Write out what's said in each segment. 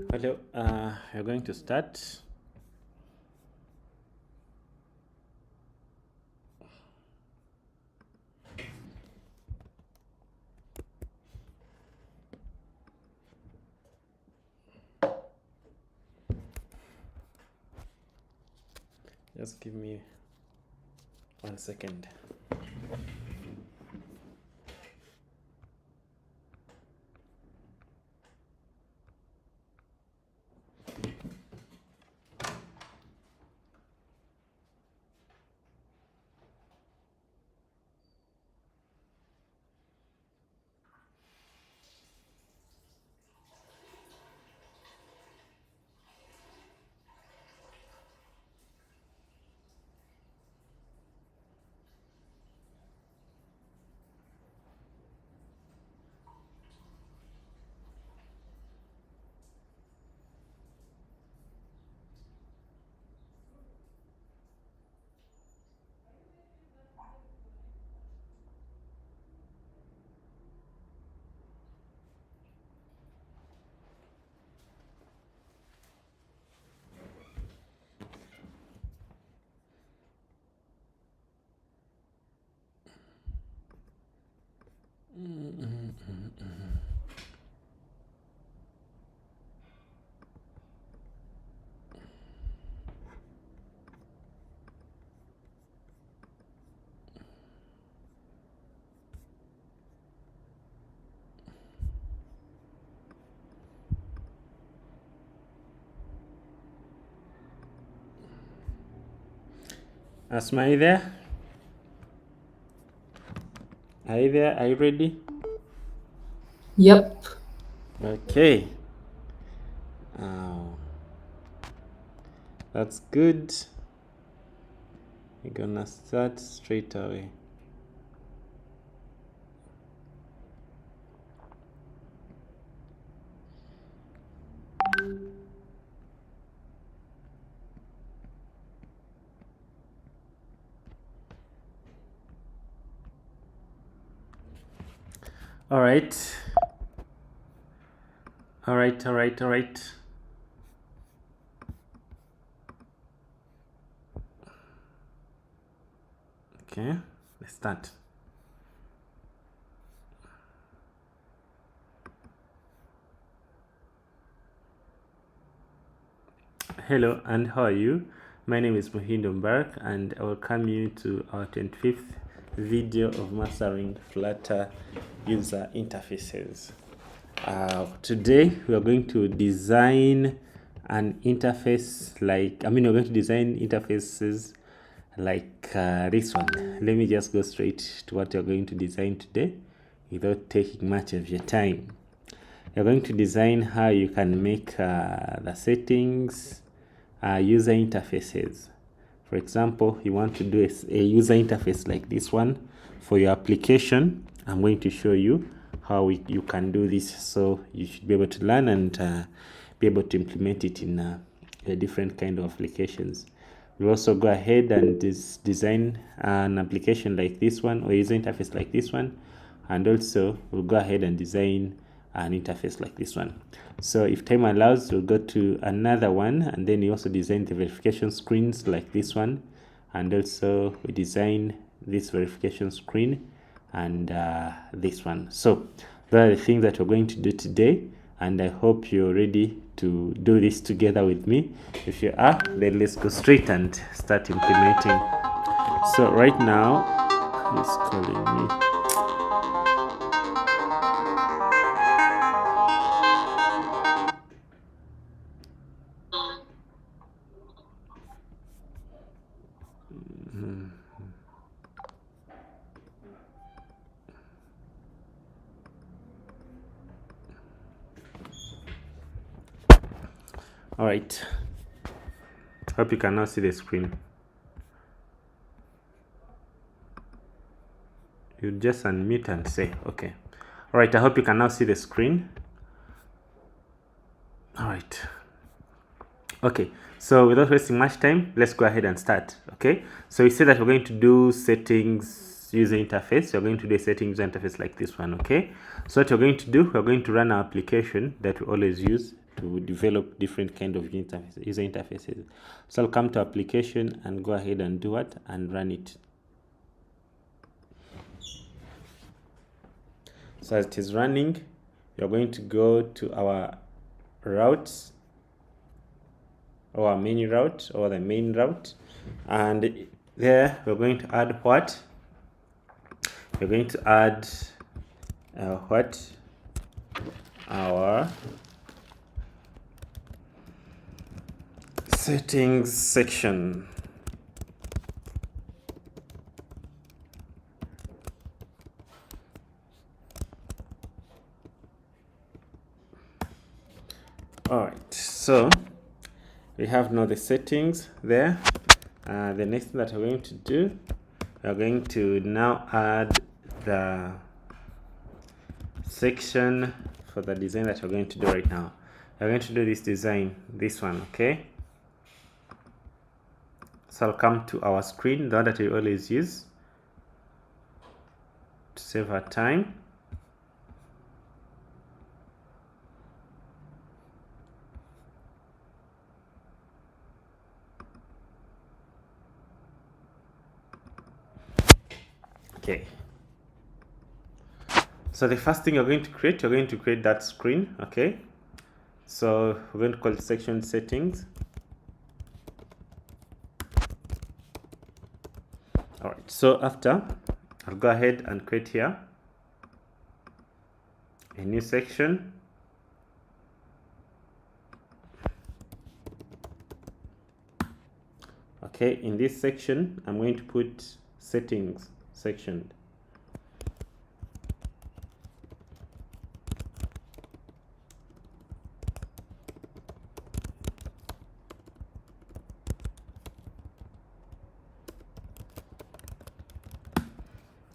Hello, you're going to start. Just give me 1 second. Asma, are you there? Are you there? Are you ready? Yep. Okay. That's good. We're gonna start straight away. All right. All right. Okay, let's start. Hello, and how are you? My name is Muhindo Mbarak, and I welcome you to our 25th video of mastering Flutter user interfaces. Today we are going to design an interface we're going to design interfaces like this one. Let me just go straight to what you're going to design today without taking much of your time. You're going to design how you can make the settings, user interfaces. For example, you want to do a user interface like this one for your application. I'm going to show you how you can do this, so you should be able to learn and be able to implement it in a different kind of applications. We'll also go ahead and design an application like this one, or user interface like this one, and also we'll go ahead and design an interface like this one. So if time allows, we'll go to another one, and then we also design the verification screens like this one, and also we design this verification screen and this one. So those are the things that we're going to do today, and I hope you're ready to do this together with me. If you are, then let's go straight and start implementing. So right now, he's calling me. All right, hope you can now see the screen. You just unmute and say okay. All right, I hope you can now see the screen. All right, okay, so without wasting much time, let's go ahead and start. Okay, so we said that we're going to do settings user interface. We're going to do a settings user interface like this one. Okay, so what we're going to do, we're going to run our application that we always use to develop different kind of user interfaces. So I'll come to application and go ahead and do what, and run it. So as it is running, you're going to go to our routes, or our mini route, or the main route, and there we're going to add what? We're going to add our settings section. All right, so we have now the settings there. The next thing that we're going to do, we're going to now add the section for the design that we're going to do right now. We're going to do this design, this one, okay? So I'll come to our screen, the one that we always use to save our time. Okay. So the first thing you're going to create that screen, okay? So we're going to call it section settings. All right, so after, I'll go ahead and create here a new section. Okay, in this section, I'm going to put settings section.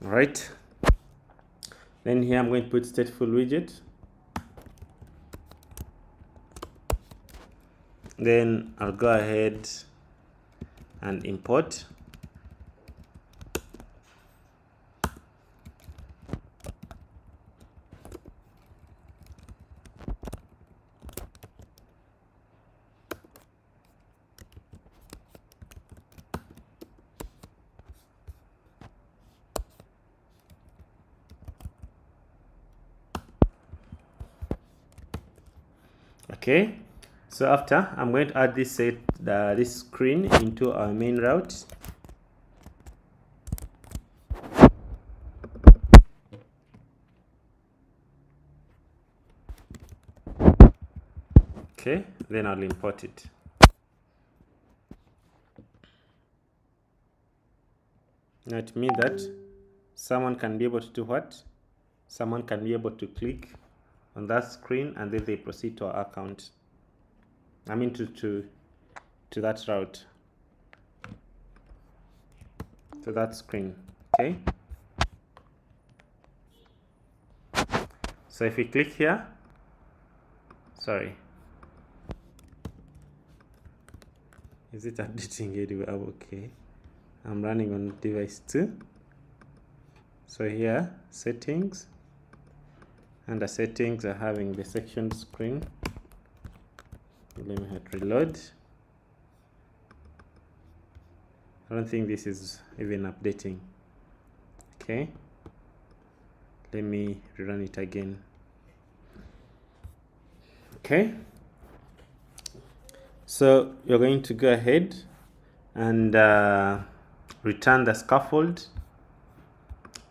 All right, then here I'm going to put stateful widget. Then I'll go ahead and import. Okay, so after, I'm going to add this this screen into our main route. Okay, then I'll import it. Now it means that someone can be able to do what? Someone can be able to click on that screen and then they proceed to our account. I mean to that route, to that screen. Okay, so if we click here, sorry, is it updating anyway? Okay, I'm running on device 2. So here, settings, under settings are having the section screen. Let me hit reload. I don't think this is even updating. Okay, let me rerun it again. Okay, so you're going to go ahead and return the scaffold.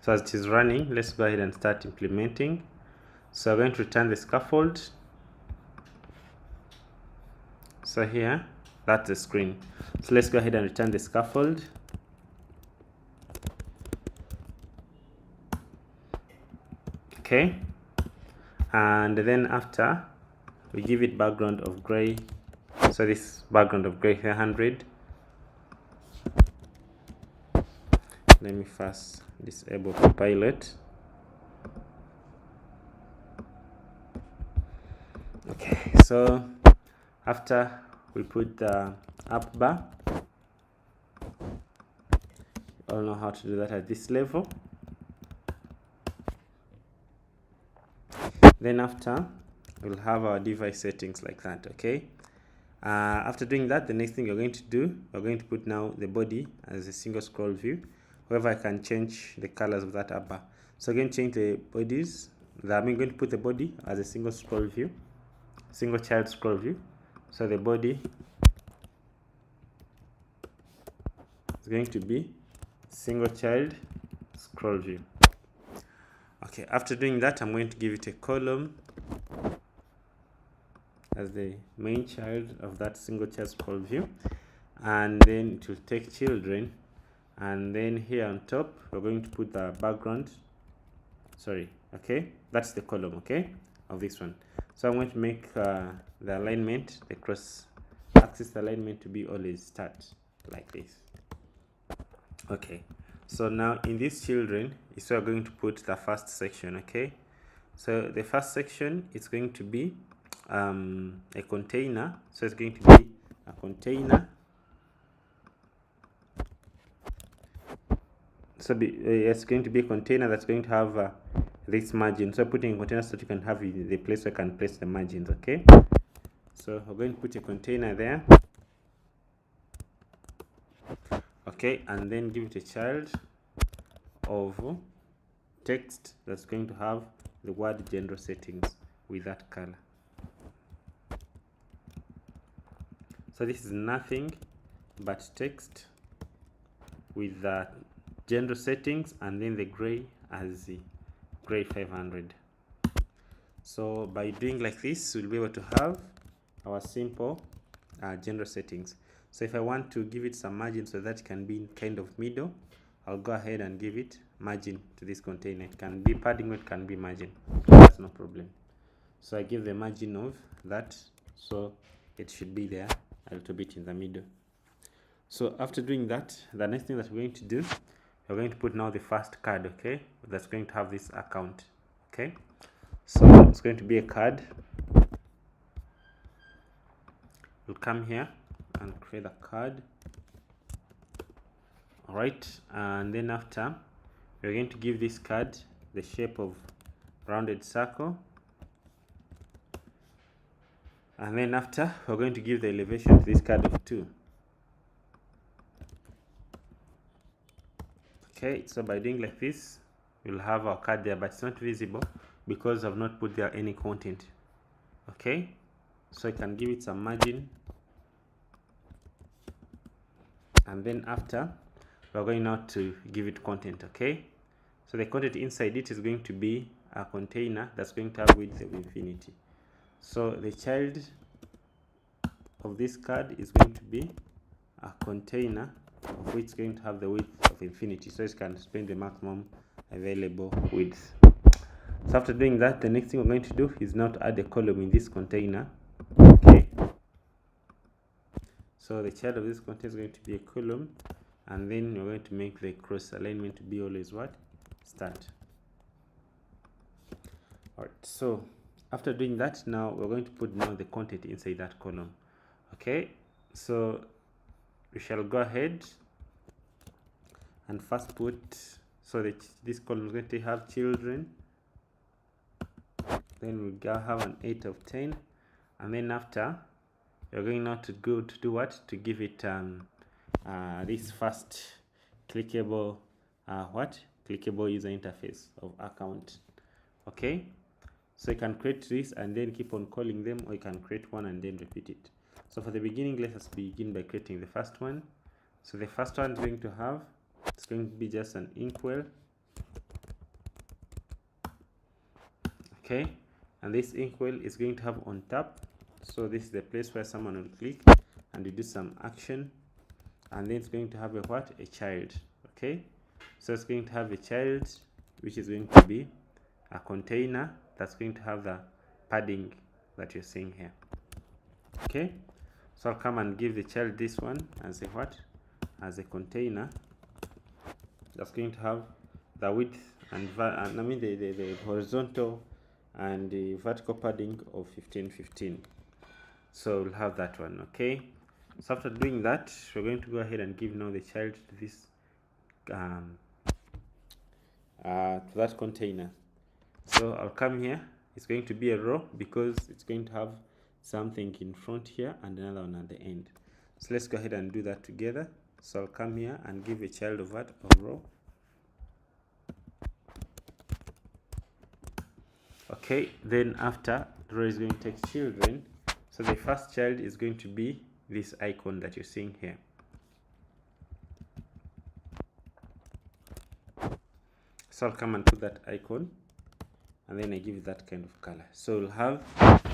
So as it is running, let's go ahead and start implementing. So I'm going to return the scaffold. So here, that's the screen. So let's go ahead and return the scaffold. Okay, and then after, we give it background of gray. So this background of gray 100. Let me first disable Copilot. Okay, so after we put the up bar, you all know how to do that at this level. Then after, we'll have our device settings like that. Okay, after doing that, the next thing you're going to do, we're going to put now the body as a single scroll view. However, I can change the colors of that up bar. So again, change the bodies. I'm going to put the body as a single scroll view, single child scroll view. So the body is going to be single child scroll view. Okay, after doing that, I'm going to give it a column as the main child of that single child scroll view, and then it will take children, and then here on top we're going to put the background. Sorry, okay, that's the column, okay, of this one. So I'm going to make the alignment, the cross axis alignment, to be always start like this. Okay, so now in these children is where we're going to put the first section. Okay, so the first section is going to be a container. So it's going to be a container. So it's going to be a container that's going to have this margin. So putting a container so that you can have the place where you can place the margins. Okay, so we're going to put a container there. Okay, and then give it a child of text that's going to have the word general settings with that color. So this is nothing but text with the general settings, and then the gray as the gray 500. So by doing like this, we'll be able to have our simple general settings. So if I want to give it some margin so that it can be kind of middle, I'll go ahead and give it margin to this container. It can be padding, it can be margin, that's no problem. So I give the margin of that, so it should be there a little bit in the middle. So after doing that, the next thing that we're going to do, we're going to put now the first card. Okay, that's going to have this account. Okay, so it's going to be a card. We'll come here and create a card. All right, and then after, we're going to give this card the shape of rounded circle, and then after, we're going to give the elevation to this card of 2. Okay, so by doing like this, we'll have our card there, but it's not visible because I've not put there any content. Okay, so I can give it some margin, and then after, we're going now to give it content. Okay, so the content inside it is going to be a container that's going to have width of infinity. So the child of this card is going to be a container of which is going to have the width of infinity, so it can spend the maximum available width. So after doing that, the next thing we're going to do is now to add a column in this container. Okay, so the child of this container is going to be a column, and then we're going to make the cross alignment to be always what? Start. All right, so after doing that, now we're going to put now the content inside that column. Okay, so we shall go ahead and first put, so that this column is going to have children, then we'll have an 8 of 10, and then after, we're going now to go to do what? To give it this first clickable clickable user interface of account. Okay, so you can create this and then keep on calling them, or you can create one and then repeat it. So for the beginning, let us begin by creating the first one. So the first one is going to have, it's going to be just an inkwell. Okay, and this inkwell is going to have on top, so this is the place where someone will click and you do some action, and then it's going to have a what? A child. Okay, so it's going to have a child which is going to be a container that's going to have the padding that you're seeing here. Okay, so I'll come and give the child this one as a what? As a container that's going to have the width and the horizontal and the vertical padding of 1515. So we'll have that one. Okay, so after doing that, we're going to go ahead and give now the child this to that container. So I'll come here it's going to be a row because it's going to have something in front here and another one at the end. So let's go ahead and do that together. So I'll come here and give a child of what? Of row. Okay, then after, the row is going to take children. So the first child is going to be this icon that you're seeing here. So I'll come and put that icon, and then I give it that kind of color. So we'll have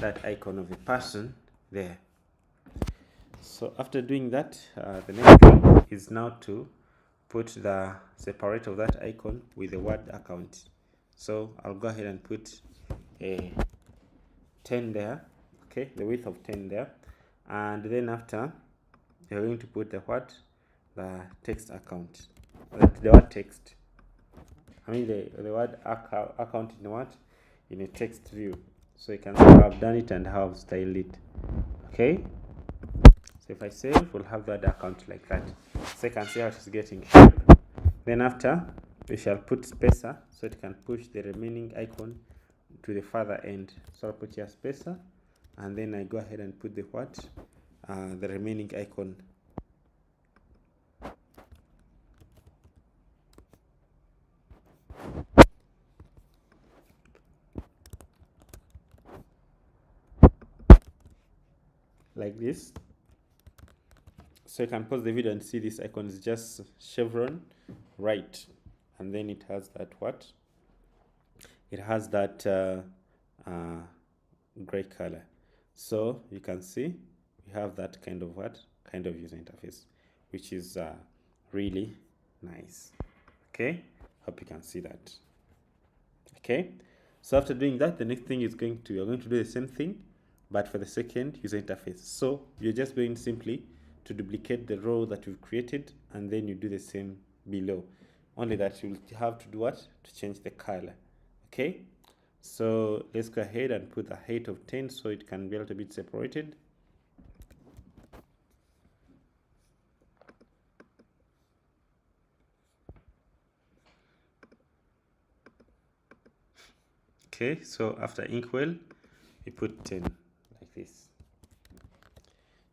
that icon of a person there. So after doing that, the next thing is now to put the separator of that icon with the word account. So I'll go ahead and put a 10 there, okay, the width of 10 there, and then after you're going to put the what? The text account, the word text. I mean the word account in what? In a text view. So you can see how I've done it and how I've styled it. Okay. So if I save, we'll have that account like that. So you can see how it's getting shape. Then after, we shall put spacer so it can push the remaining icon to the further end. So I'll put here spacer, and then I go ahead and put the what? The remaining icon. Like this. So you can pause the video and see this icon is just chevron right, and then it has that what? It has that gray color. So you can see we have that kind of what? Kind of user interface, which is really nice. Okay, hope you can see that. Okay, so after doing that, the next thing is you're going to do the same thing, but for the second user interface. So you're just going simply to duplicate the row that we've created, and then you do the same below. Only that you'll have to do what? To change the color. Okay, so let's go ahead and put the height of 10 so it can be a little bit separated. Okay, so after inkwell, we put 10 like this.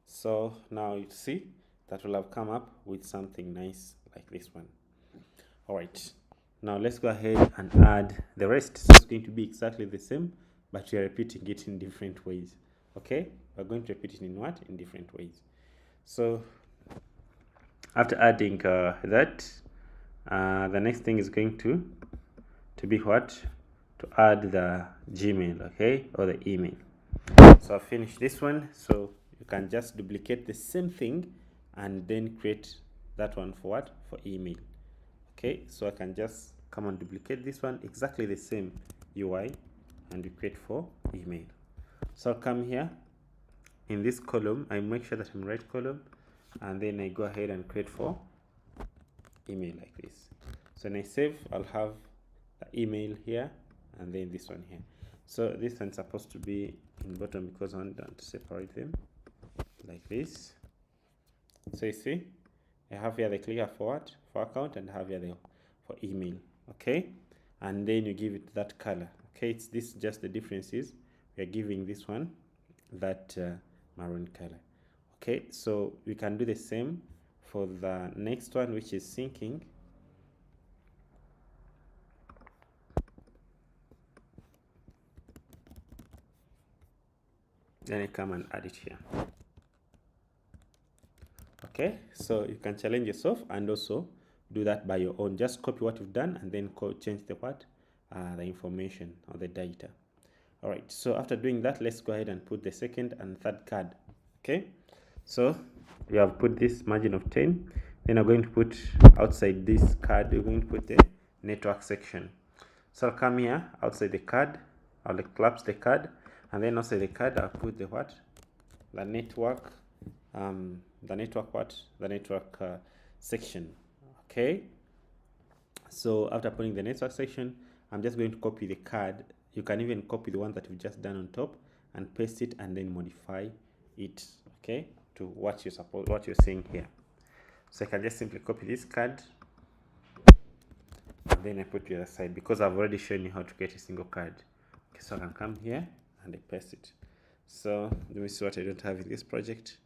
So now you see that will have come up with something nice like this one. All right, now let's go ahead and add the rest. So it's going to be exactly the same, but we are repeating it in different ways. Okay, we're going to repeat it in what? In different ways. So after adding that, the next thing is going to be what? To add the Gmail, okay, or the email. So I'll finish this one. So you can just duplicate the same thing and then create that one for what? For email. Okay, so I can just come and duplicate this one, exactly the same UI, and we create for email. So I'll come here in this column, I make sure that I'm right column, and then I go ahead and create for email like this. So when I save, I'll have the email here and then this one here. So this one's supposed to be in bottom because I want to separate them like this. So you see, I have here the clicker for what? For account, and I have here the for email. Okay, and then you give it that color. Okay, it's this just the difference is we are giving this one that maroon color. Okay, so we can do the same for the next one, which is syncing. Then I come and add it here. Okay, so you can challenge yourself and also do that by your own. Just copy what you've done and then change the what? The information or the data. All right, so after doing that, let's go ahead and put the second and third card. Okay, so we have put this margin of 10. Then I'm going to put outside this card, we're going to put the network section. So I'll come here outside the card, I'll collapse the card, and then outside the card, I'll put the what? The network, section. Okay, so after putting the network section, I'm just going to copy the card. You can even copy the one that we've just done on top and paste it and then modify it, okay, to what you're seeing here. So I can just simply copy this card and then I put the other side because I've already shown you how to create a single card. Okay, so I can come here and I paste it. So let me see what I don't have in this project.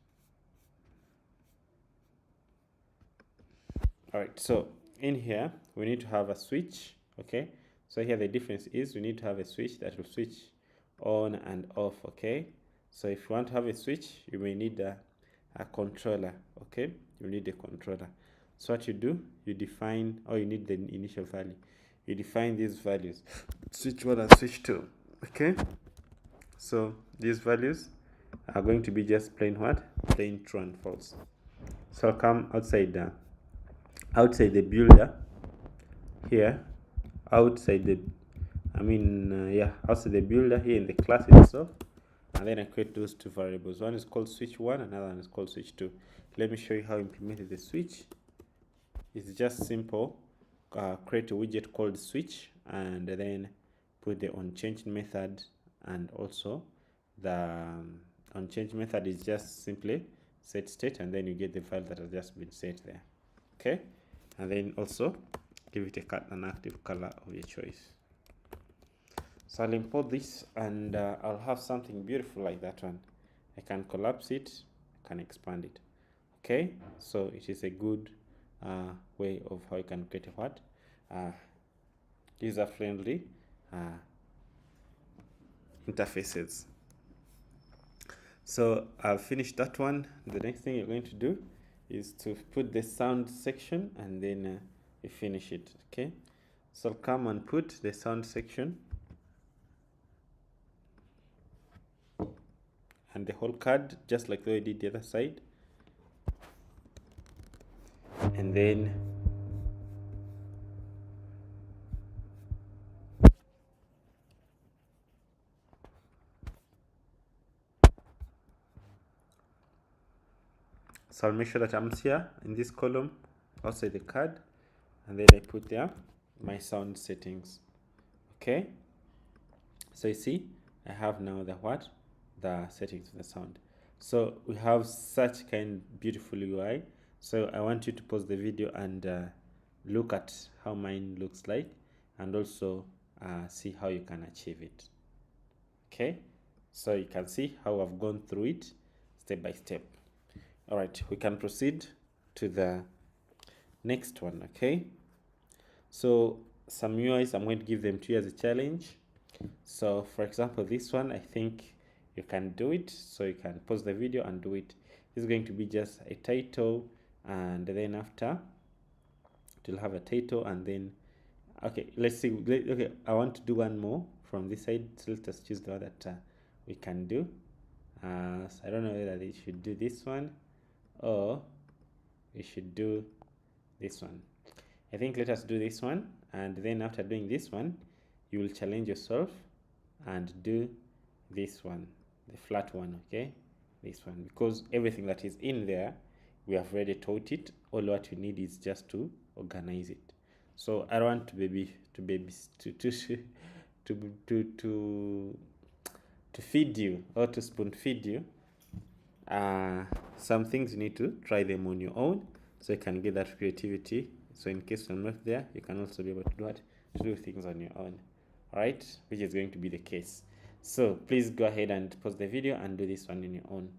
All right, so in here we need to have a switch. Okay, so here the difference is we need to have a switch that will switch on and off. Okay, so if you want to have a switch, you may need a controller. Okay, you need a controller. So what you do, you define, or you need the initial value. You define these values, switch 1 and switch 2. Okay, so these values are going to be just plain what? Plain true and false. So I'll come outside the builder here, outside the outside the builder here in the class itself, and then I create those two variables. One is called switch 1, another one is called switch 2. Let me show you how I implemented the switch. It's just simple. Create a widget called switch and then put the onChange method, and also the onChange method is just simply set state, and then you get the file that has just been set there. Okay, and then also give it an active color of your choice. So I'll import this, and I'll have something beautiful like that one. I can collapse it, I can expand it. Okay, so it is a good way of how you can create a what? User-friendly interfaces. So I've finished that one. The next thing you're going to do is to put the sound section, and then you finish it. Okay, so I'll come and put the sound section and the whole card, just like the way I did the other side, and then so I'll make sure that I'm here in this column outside the card, and then I put there my sound settings. Okay, so you see I have now the settings of the sound. So we have such kind beautiful UI. So I want you to pause the video and look at how mine looks like, and also see how you can achieve it. Okay, so you can see how I've gone through it step by step. All right, we can proceed to the next one. Okay, so some UIs, I'm going to give them to you as a challenge. So for example, this one, I think you can do it. So you can pause the video and do it. This is going to be just a title, and then after it will have a title, and then okay, let's see. Okay, I want to do one more from this side, so let's just choose the one that we can do. So I don't know whether they should do this one or we should do this one. I think let us do this one, and then after doing this one, you will challenge yourself and do this one, the flat one. Okay, this one, because everything that is in there we have already taught it. All what you need is just to organize it. So I don't want to feed you or to spoon feed you. Some things you need to try them on your own, so you can get that creativity. So in case I'm not there, you can also be able to do what? To do things on your own. All right, which is going to be the case. So please go ahead and pause the video and do this one on your own.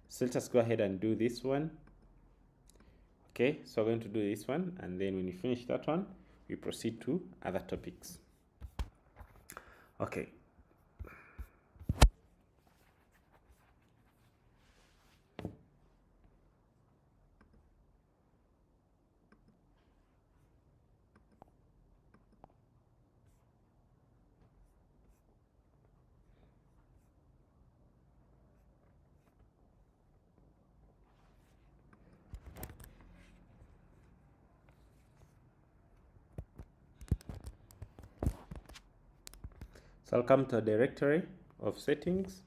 So let us go ahead and do this one. Okay, so we're going to do this one, and then when you finish that one, we proceed to other topics. Okay. So I'll come to a directory of settings,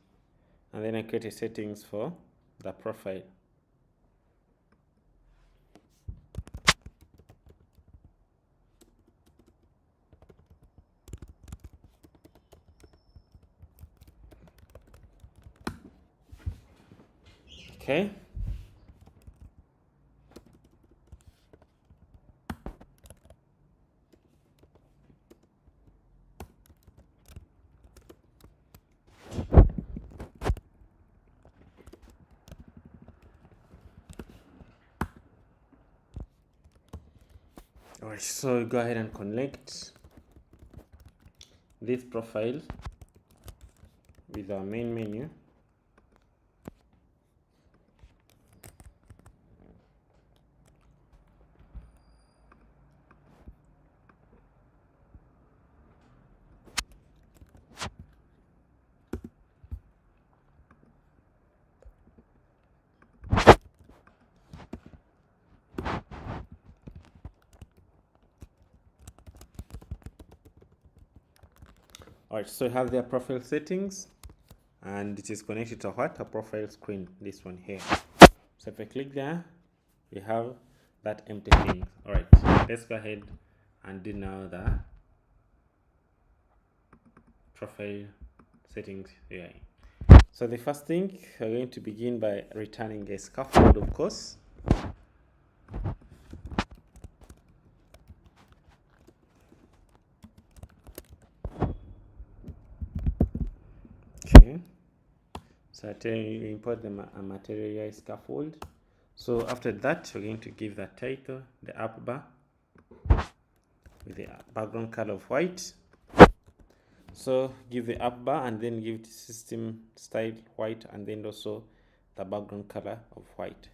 and then I create a settings for the profile. Okay. Alright, so go ahead and connect this profile with our main menu. Alright, so you have their profile settings, and it is connected to what? A profile screen, this one here. So if I click there, we have that empty thing. Alright, let's go ahead and do now the profile settings here. So the first thing, we're going to begin by returning a scaffold, of course. Okay, so I tell you, import the materialize scaffold. So after that, we're going to give the title the app bar with the background color of white. So give the app bar and then give the system style white, and then also the background color of white.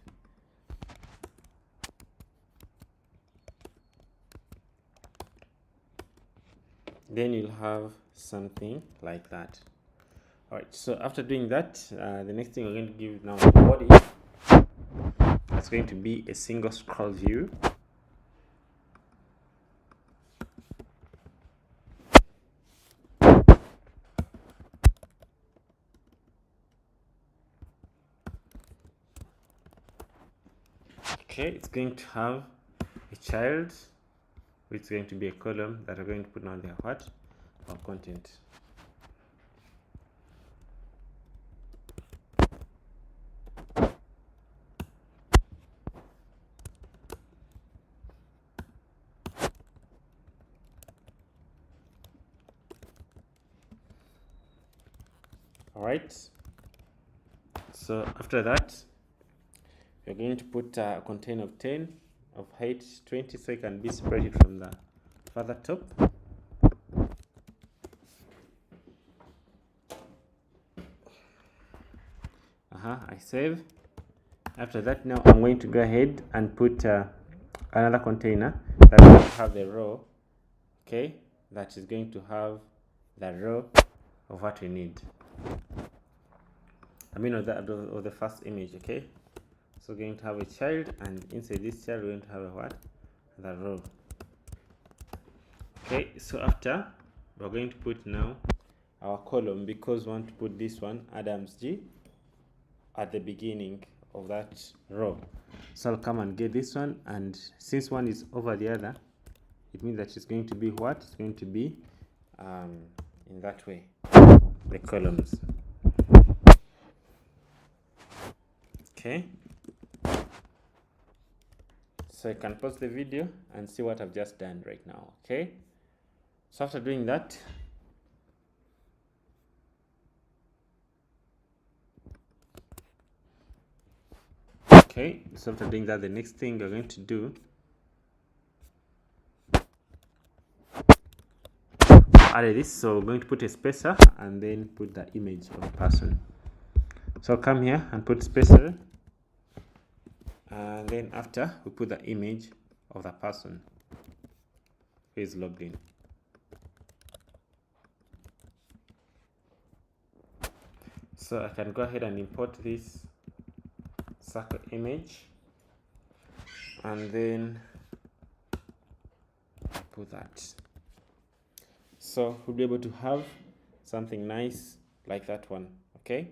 Then you'll have something like that. Alright, so after doing that, the next thing we're going to give now the body. That's going to be a single scroll view. Okay, it's going to have a child, which is going to be a column that we're going to put on there what? Our content. Alright, so after that, we're going to put a content of 10, of height 20, so it can be separated from the further top. I save. After that, now I'm going to go ahead and put another container that will have the row, okay, that is going to have the row of what we need. I mean, of the first image, okay. So we're going to have a child, and inside this child we're going to have a what? The row. Okay, so after, we're going to put now our column, because we want to put this one, Adams G, at the beginning of that row. So I'll come and get this one, and since one is over the other, it means that it's going to be what? It's going to be in that way, the columns. Okay, so you can pause the video and see what I've just done right now. Okay, so after doing that, the next thing we're going to do, add this. So we're going to put a spacer and then put the image of a person. So I'll come here and put spacer, and then after we put the image of the person who is logged in. So I can go ahead and import this circle image, and then put that. So we'll be able to have something nice like that one. Okay,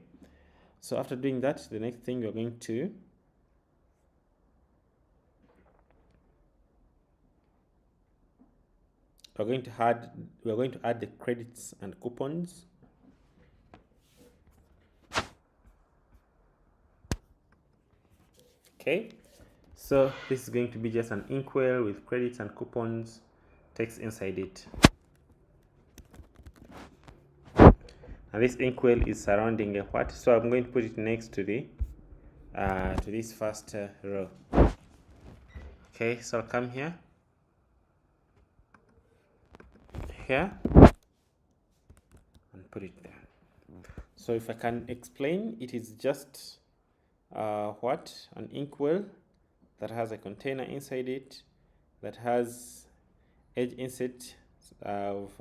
so after doing that, the next thing we're going to add the credits and coupons. Okay, so this is going to be just an inkwell with credits and coupons text inside it, and this inkwell is surrounding a what? So I'm going to put it next to the to this first row. Okay, so I'll come here here and put it there. So if I can explain, it is just an inkwell that has a container inside it, that has edge inset of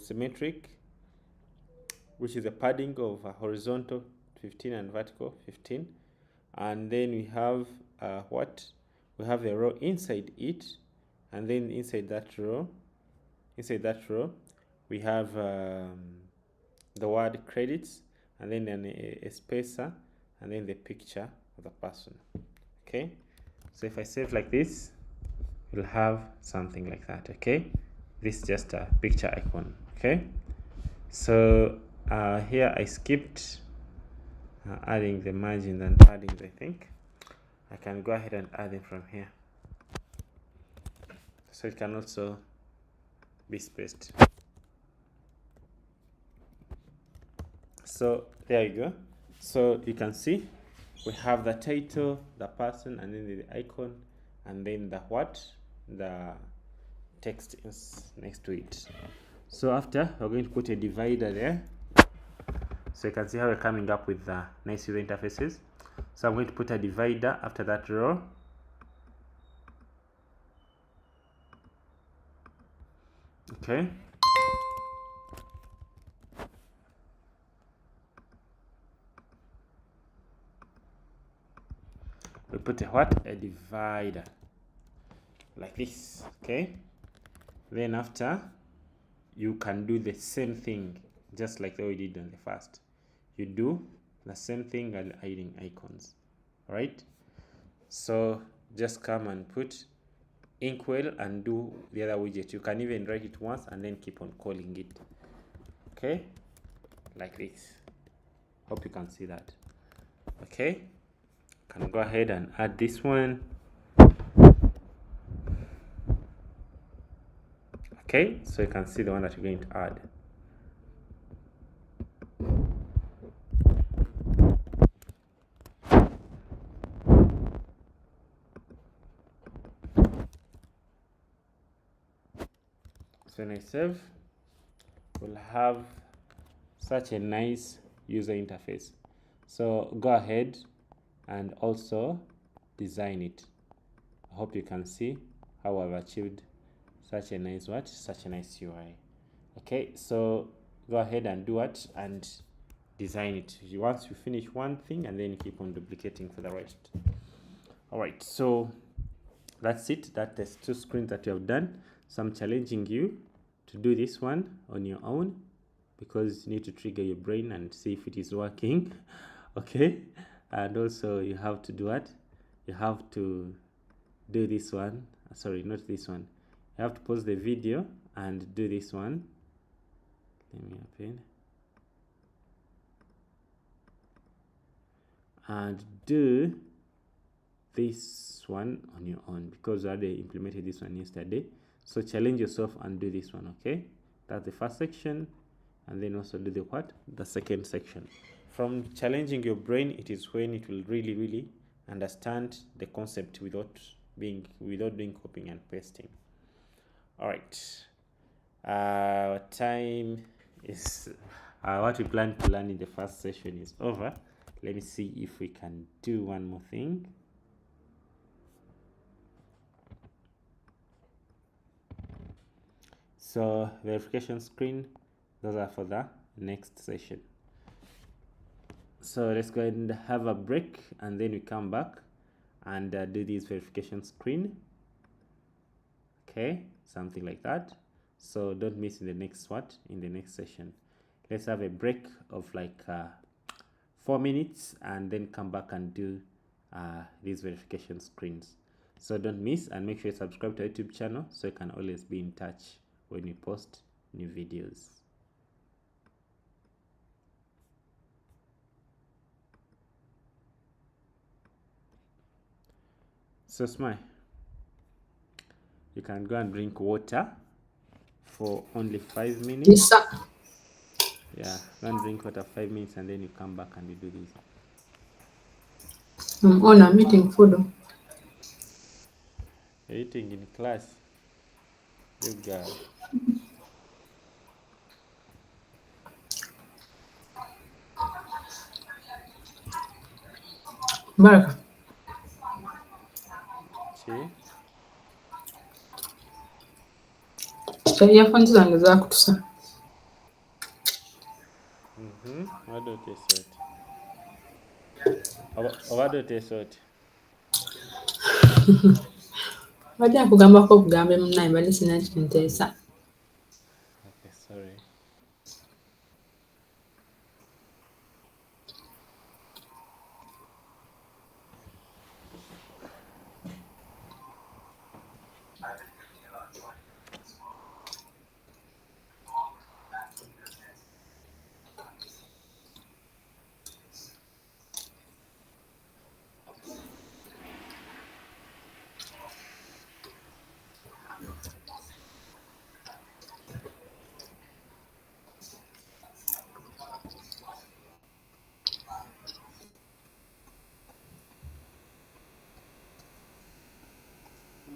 symmetric, which is a padding of horizontal 15 and vertical 15, and then we have we have a row inside it, and then inside that row we have the word credits, and then a spacer, and then the picture of the person. Okay, so if I save like this, you'll have something like that. Okay, this is just a picture icon. Okay, so here I skipped adding the margins and paddings. I think I can go ahead and add them from here, so it can also be spaced. So there you go. So you can see we have the title, the person, and then the icon, and then the text is next to it. So after, we're going to put a divider there, so you can see how we're coming up with the nice user interfaces. So I'm going to put a divider after that row. Okay, we put a divider like this. Okay, then after, you can do the same thing just like the way we did on the first. You do the same thing and adding icons. All right, so just come and put inkwell and do the other widget. You can even write it once and then keep on calling it. Okay, like this. Hope you can see that. Okay, can go ahead and add this one. Okay, so you can see the one that you're going to add. So when I save, we'll have such a nice user interface. So go ahead and also design it. I hope you can see how I've achieved such a nice UI. Okay, so go ahead and do it and design it. Once you finish one thing, and then you keep on duplicating for the rest. All right, so that's it. That's 2 screens that you have done. So I'm challenging you to do this one on your own, because you need to trigger your brain and see if it is working. Okay, and also you have to do it. You have to do this one. Sorry, not this one. You have to pause the video and do this one. Let me open. And do this one on your own, because I already implemented this one yesterday. So challenge yourself and do this one. Okay, that's the first section, and then also do the second section. From challenging your brain, it is when it will really understand the concept without doing copying and pasting. All right, time is what we plan to learn in the first session is over. Let me see if we can do one more thing. So verification screen, those are for the next session. So let's go ahead and have a break, and then we come back and do this verification screen. Okay, something like that. So don't miss in the next session. Let's have a break of like 4 minutes, and then come back and do these verification screens. So don't miss, and make sure you subscribe to our YouTube channel so you can always be in touch when we post new videos. So Smile, you can go and drink water for only 5 minutes. Yes, sir. Yeah, go and drink water 5 minutes, and then you come back and you do this. I'm eating food. You're eating in class. You got. Baraka, See? earphones zange zaakutusa. Why don't you sort? Why don't you sort? Bajja nkugambako obugambe munnaye mbadde sina kinteesa. Okay, sorry.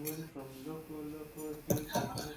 Went from local to international.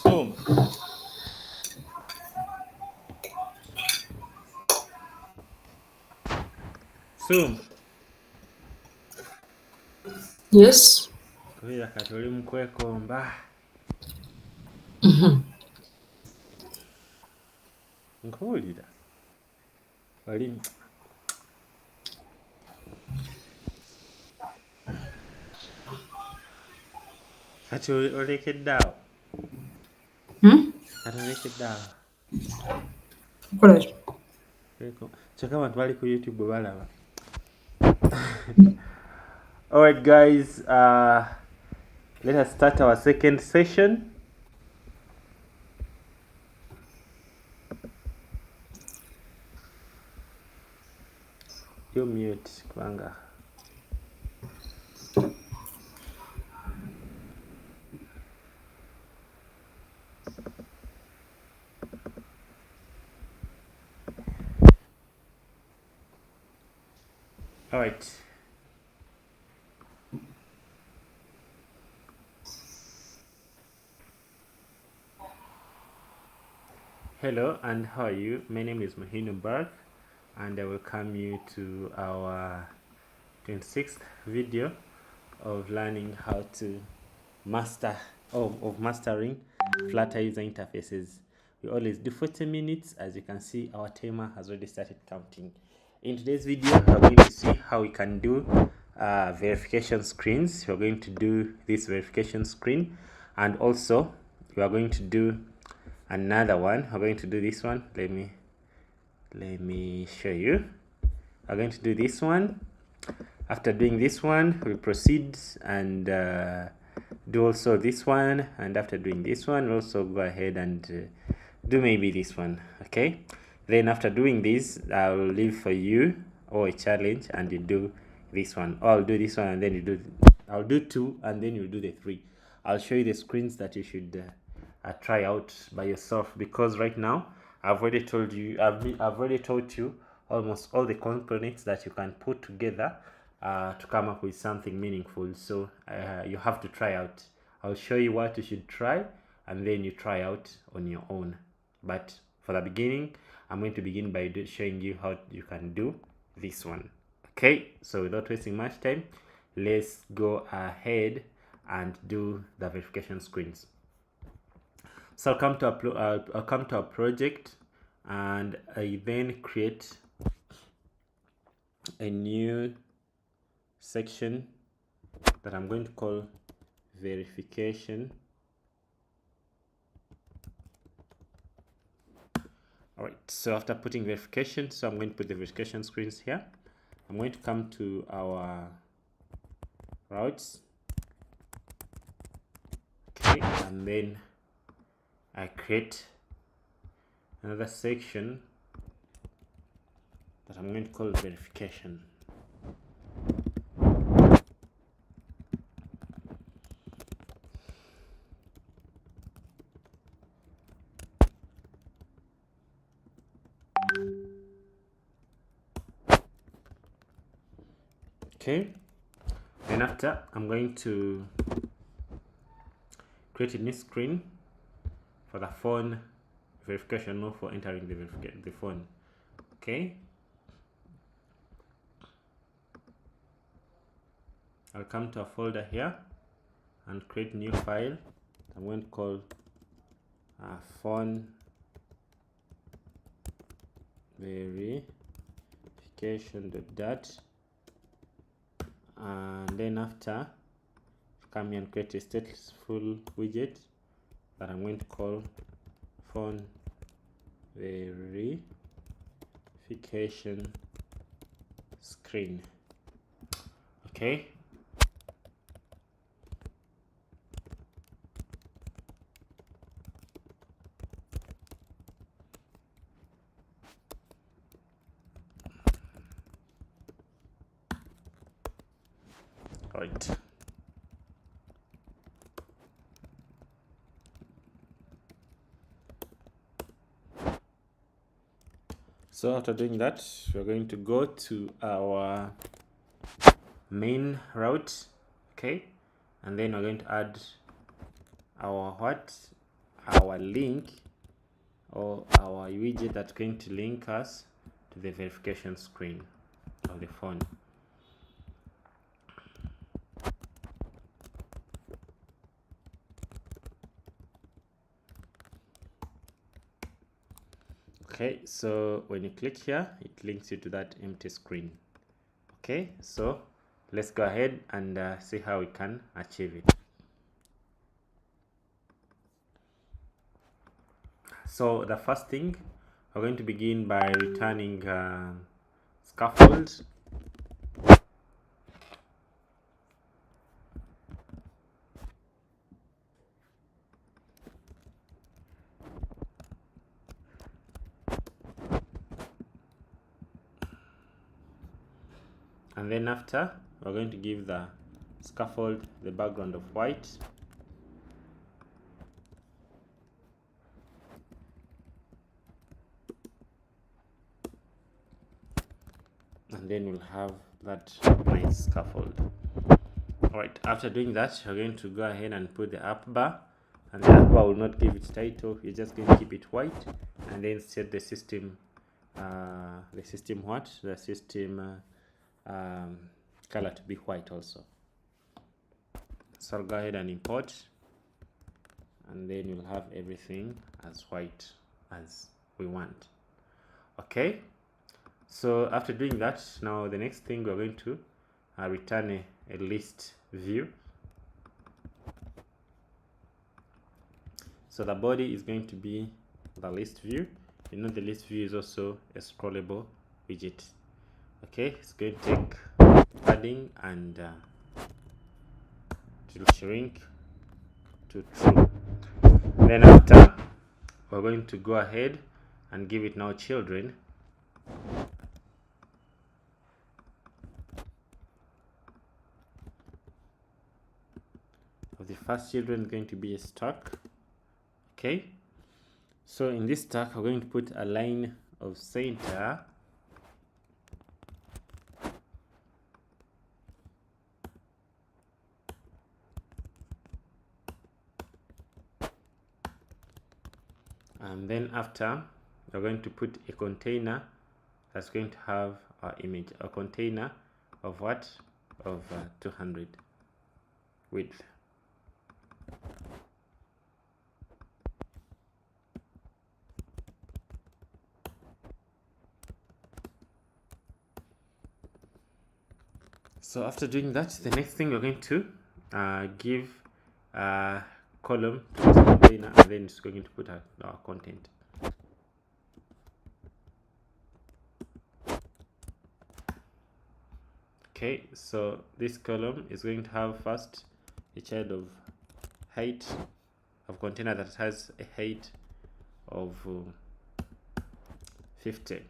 Zoom. Zoom. Yes. Kubera katoli mukwekomba. Nkuwulira. Wali kati olekedde awo. Kati olekedde awo. Kola ki? Kyokka abantu bali ku YouTube balaba. Alright guys, let us start our second session. You're mute, Kwanga. Alright. Hello and how are you? My name is Muhindum Barak and I welcome you to our 26th video of learning how to mastering Flutter user interfaces. we always do 40 minutes. As you can see, our timer has already started counting. In today's video, we're going to see how we can do verification screens. We're going to do this verification screen, and also we are going to do another one. We're going to do this one. Let me show you. We're going to do this one. After doing this one, we proceed and do also this one, and after doing this one, also go ahead and do maybe this one. Okay, then after doing this, I'll leave for you a challenge, and you do this one, or I'll do this one and then you do, I'll do 2 and then you do the 3. I'll show you the screens that you should try out by yourself, because right now I've already told you, I've already taught you almost all the components that you can put together to come up with something meaningful. So you have to try out. I'll show you what you should try, and then you try out on your own. But for the beginning, I'm going to begin by showing you how you can do this one. Okay, so without wasting much time, let's go ahead and do the verification screens. So I'll come to a project, and I then create a new section that I'm going to call verification. All right, so after putting verification, so I'm going to put the verification screens here. I'm going to come to our routes, okay, and then I create another section that I'm going to call verification. Okay, then after, I'm going to create a new screen for the phone verification, not for entering the phone. Okay, I'll come to a folder here and create new file. I'm going to call phone verification.dat, and then after, come here and create a stateful widget that I'm going to call phone verification screen. Okay, right. So after doing that, we're going to go to our main route, okay, and then we're going to add our our link, or our widget that's going to link us to the verification screen of the phone. Okay, so when you click here, it links you to that empty screen. Okay, so let's go ahead and see how we can achieve it. So the first thing, we're going to begin by returning scaffold. And then after, we're going to give the scaffold the background of white. And then we'll have that nice scaffold. Alright, after doing that, we're going to go ahead and put the up bar. And the up bar will not give it title, you're just going to keep it white. And then set the system color to be white also. So I'll go ahead and import, and then you'll have everything as white as we want. Okay, so after doing that, now the next thing we're going to return a list view. So the body is going to be the list view. You know, the list view is also a scrollable widget. Okay, it's going to take padding and to shrink to true. Then after, we're going to go ahead and give it now children. The first children is going to be a stack. Okay, so in this stack we're going to put a line of center and then after we're going to put a container that's going to have our image, a container of what, of 200 width. So after doing that, the next thing we're going to give a column to this container, and then it's going to put our content. Okay, so this column is going to have first a child of height of container that has a height of 50.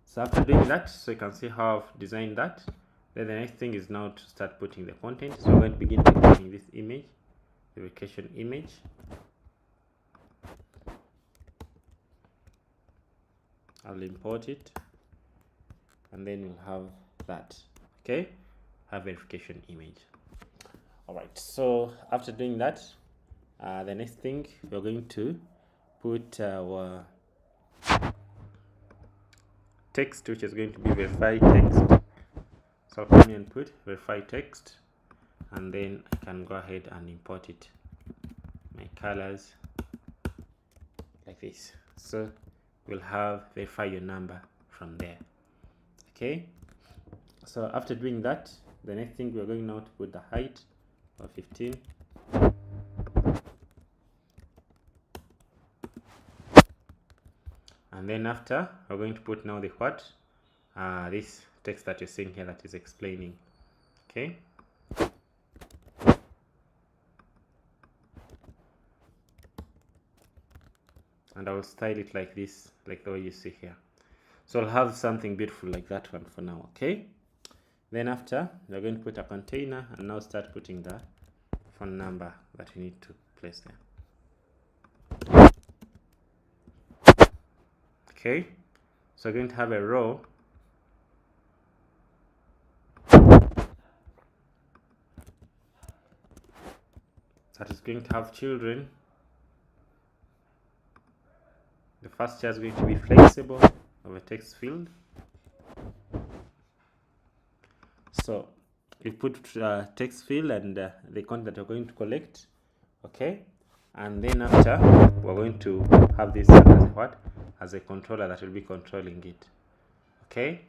So after doing that, so you can see how I've designed that. Then the next thing is now to start putting the content. So we're going to begin by putting this image, the vacation image. I'll import it, and then we'll have that. Okay, have verification image. All right, so after doing that, the next thing we're going to put our text, which is going to be verified text. So I'll come here and put verified text, and then I can go ahead and import it, my colors like this. So we'll have verify your number from there. Okay, so after doing that, the next thing we're going now to put the height of 15. And then after, we're going to put now the what, this text that you're seeing here that is explaining. Okay, and I will style it like this, like the way you see here. So I'll have something beautiful like that one for now. Okay, then after, we're going to put a container and now start putting the phone number that we need to place there. Okay, so we're going to have a row that is going to have children. The first child is going to be flexible of a text field. So we put text field and the content that we're going to collect. Okay, and then after, we're going to have this as what, as a controller that will be controlling it. Okay,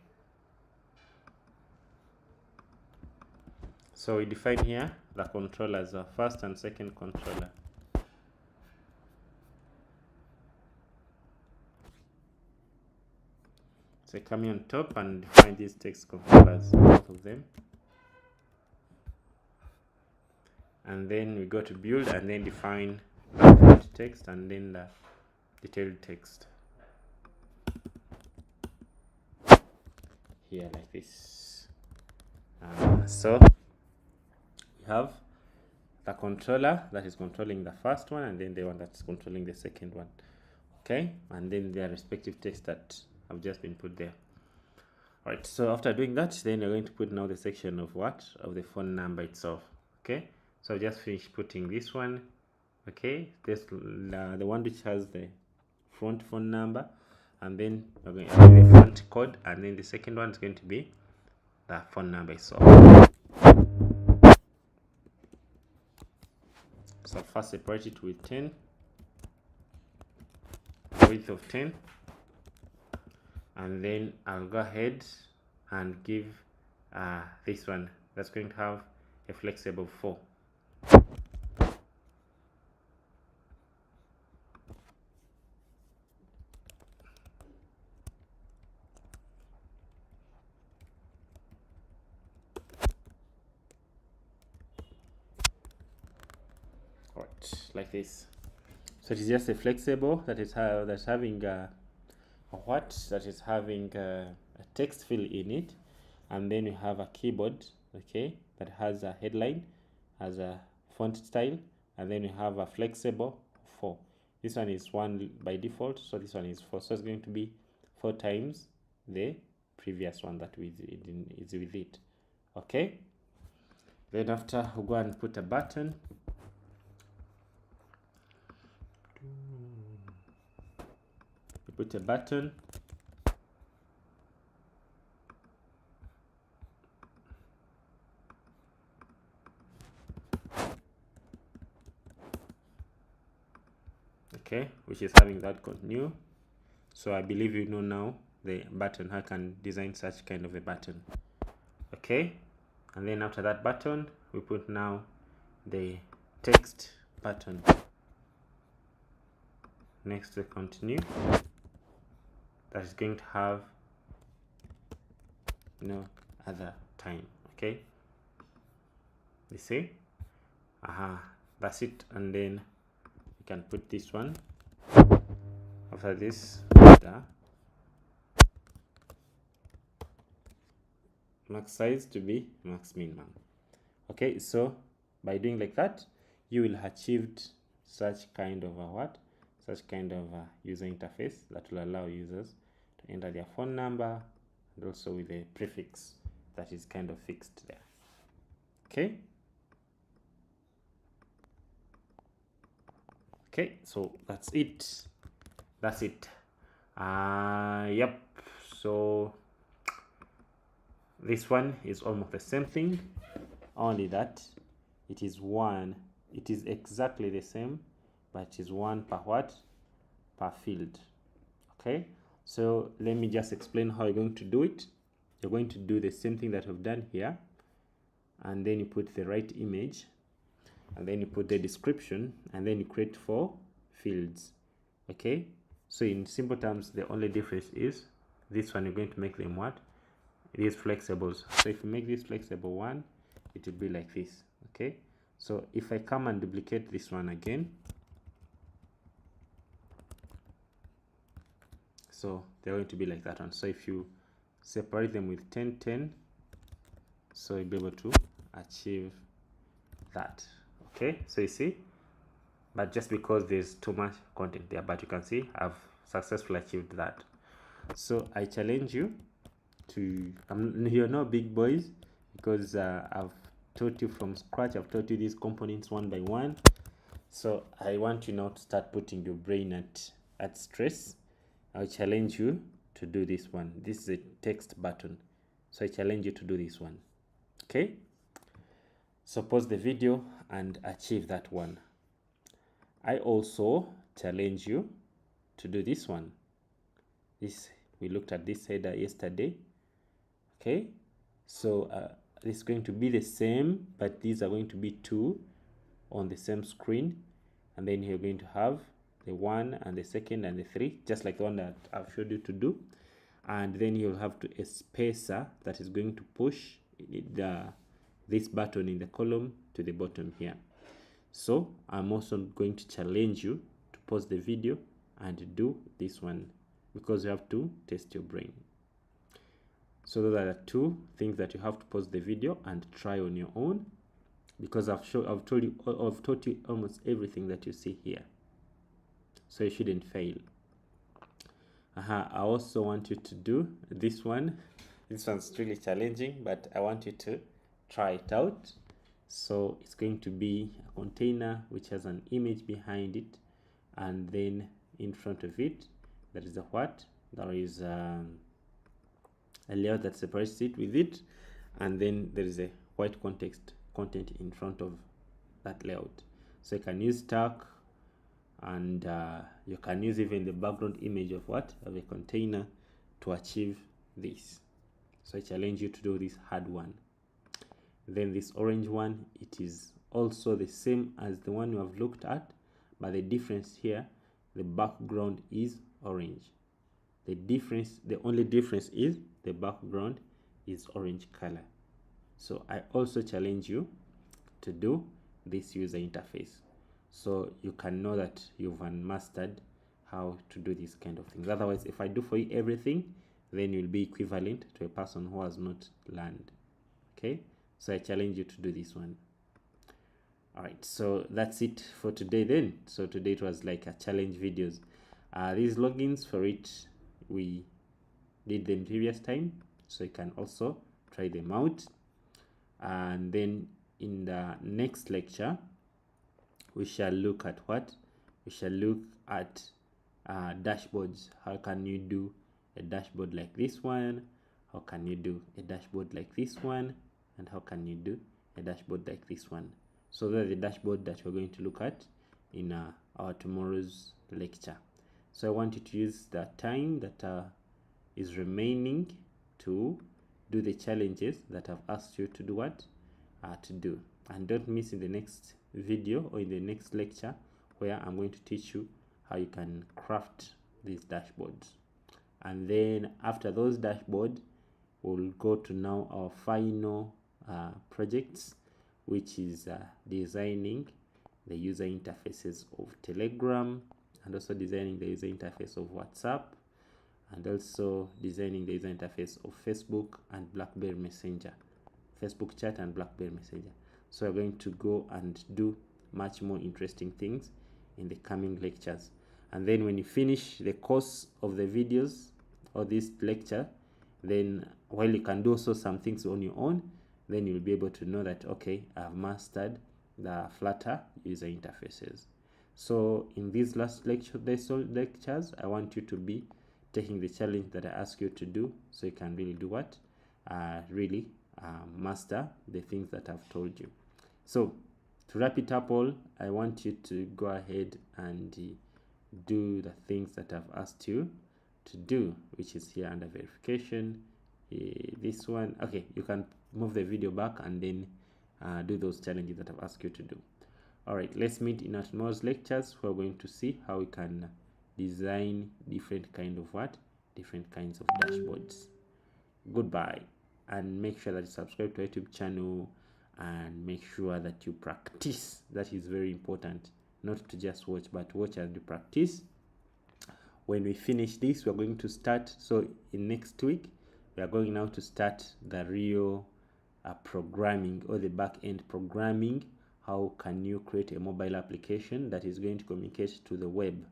so we define here the controllers, the first and second controller. So come here on top and define these text controllers, both of them. And then we go to build and then define the front text and then the detailed text. Here like this. So we have the controller that is controlling the first one, and then the one that's controlling the second one. Okay, and then their respective text that have just been put there. All right, so after doing that, then you're going to put now the section of what, of the phone number itself. Okay, so just finish putting this one. Okay, this the one which has the front phone number, and then we're going to have the front code, and then the second one is going to be the phone number itself. So first separate it with 10. width of 10, and then I'll go ahead and give this one that's going to have a flexible 4. Like this. So it is just a flexible that is that's having a text fill in it, and then you have a keyboard, okay, that has a headline, has a font style, and then you have a flexible 4. This one is 1 by default, so this one is 4, so it's going to be 4 times the previous one that is with it. Okay, then after we'll go and put a button. Put a button, okay, which is having that continue. So I believe you know now the button, how I can design such kind of a button. Okay, and then after that button we put now the text button next to continue. That is going to have no other time. Okay, you see, that's it. And then you can put this one after this, max size to be max minimum. Okay, so by doing like that, you will achieve such kind of a user interface that will allow users to enter their phone number, and also with a prefix that is kind of fixed there. Okay, so that's it. Yep, so this one is almost the same thing, only that it is exactly the same, but it is 1 per field. Okay, so let me just explain how you're going to do it. You're going to do the same thing that we've done here, and then you put the right image, and then you put the description, and then you create 4 fields. Okay, so in simple terms, the only difference is this one, you're going to make them what? These flexibles. So if you make this flexible 1, it will be like this. Okay, so if I come and duplicate this one again, so they're going to be like that one. So if you separate them with 10 10, so you'll be able to achieve that. Okay, so you see, but just because there's too much content there, but you can see I've successfully achieved that. So I challenge you to, you're not big boys, because I've taught you from scratch. I've taught you these components one by one. So I want you now to start putting your brain at stress. I'll challenge you to do this one. This is a text button, so I challenge you to do this one. Okay, so pause the video and achieve that one. I also challenge you to do this one. We looked at this header yesterday. Okay, so this is going to be the same, but these are going to be 2 on the same screen, and then you're going to have the 1 and the 2nd and the 3, just like the one that I've showed you to do. And then you'll have a spacer that is going to push this button in the column to the bottom here. So I'm also going to challenge you to pause the video and do this one, because you have to test your brain. So those are the 2 things that you have to pause the video and try on your own, because I've taught you almost everything that you see here, so you shouldn't fail. I also want you to do this one. This one's really challenging, but I want you to try it out. So it's going to be a container which has an image behind it, and then in front of it there is there is a layout that separates it with it, and then there is a white content in front of that layout. So you can use tag, and you can use even the background image of a container to achieve this. So I challenge you to do this hard one. Then this orange one, it is also the same as the one you have looked at, but the difference here, the background is orange. The only difference is the background is orange color. So I also challenge you to do this user interface, so you can know that you've mastered how to do these kind of things. Otherwise, if I do for you everything, then you'll be equivalent to a person who has not learned. Okay, so I challenge you to do this one. All right, so that's it for today then. So today it was like a challenge videos. These logins for it, we did them previous time, so you can also try them out. And then in the next lecture, we shall look at what? We shall look at dashboards. How can you do a dashboard like this one? How can you do a dashboard like this one? And how can you do a dashboard like this one? So that's the dashboard that we're going to look at in our tomorrow's lecture. So I want you to use the time that is remaining to do the challenges that I've asked you to do to do. And don't miss in the next video or in the next lecture, where I'm going to teach you how you can craft these dashboards. And then after those dashboards, we'll go to now our final projects, which is designing the user interfaces of Telegram, and also designing the user interface of WhatsApp, and also designing the user interface of Facebook and BlackBerry Messenger, Facebook Chat and BlackBerry Messenger. So we're going to go and do much more interesting things in the coming lectures. And then when you finish the course of the videos or this lecture, then while you can do also some things on your own, then you'll be able to know that, okay, I've mastered the Flutter user interfaces. So in these last lectures, I want you to be taking the challenge that I ask you to do, so you can really do what? Really master the things that I've told you. So to wrap it up all, I want you to go ahead and do the things that I've asked you to do, which is here under verification. This one, okay, you can move the video back and then do those challenges that I've asked you to do. All right, let's meet in our tomorrow's lectures. We're going to see how we can design different kinds of dashboards. Goodbye, and make sure that you subscribe to our YouTube channel, and make sure that you practice. That is very important, not to just watch, but watch and do practice. When we finish this, we're going to start, so in next week we are going now to start the real programming, or the back-end programming. How can you create a mobile application that is going to communicate to the web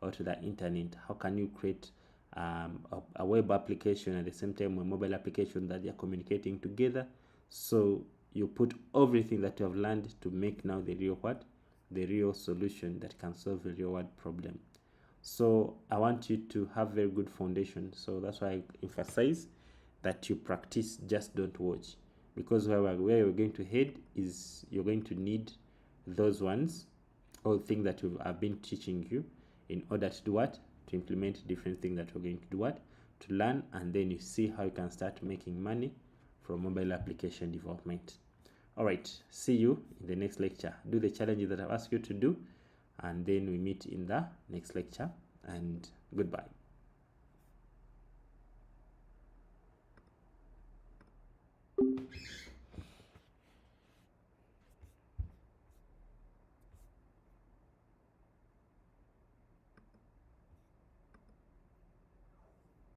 or to the internet? How can you create a web application at the same time a mobile application that they are communicating together? So you put everything that you have learned to make now the real solution that can solve a real world problem. So I want you to have very good foundation. So that's why I emphasize that you practice, just don't watch, because where you're going to head is you're going to need those ones, all things that I've been teaching you, in order to do what? To implement different things that we're going to do what? To learn, and then you see how you can start making money from mobile application development. All right, see you in the next lecture. Do the challenges that I've asked you to do, and then we meet in the next lecture, and goodbye.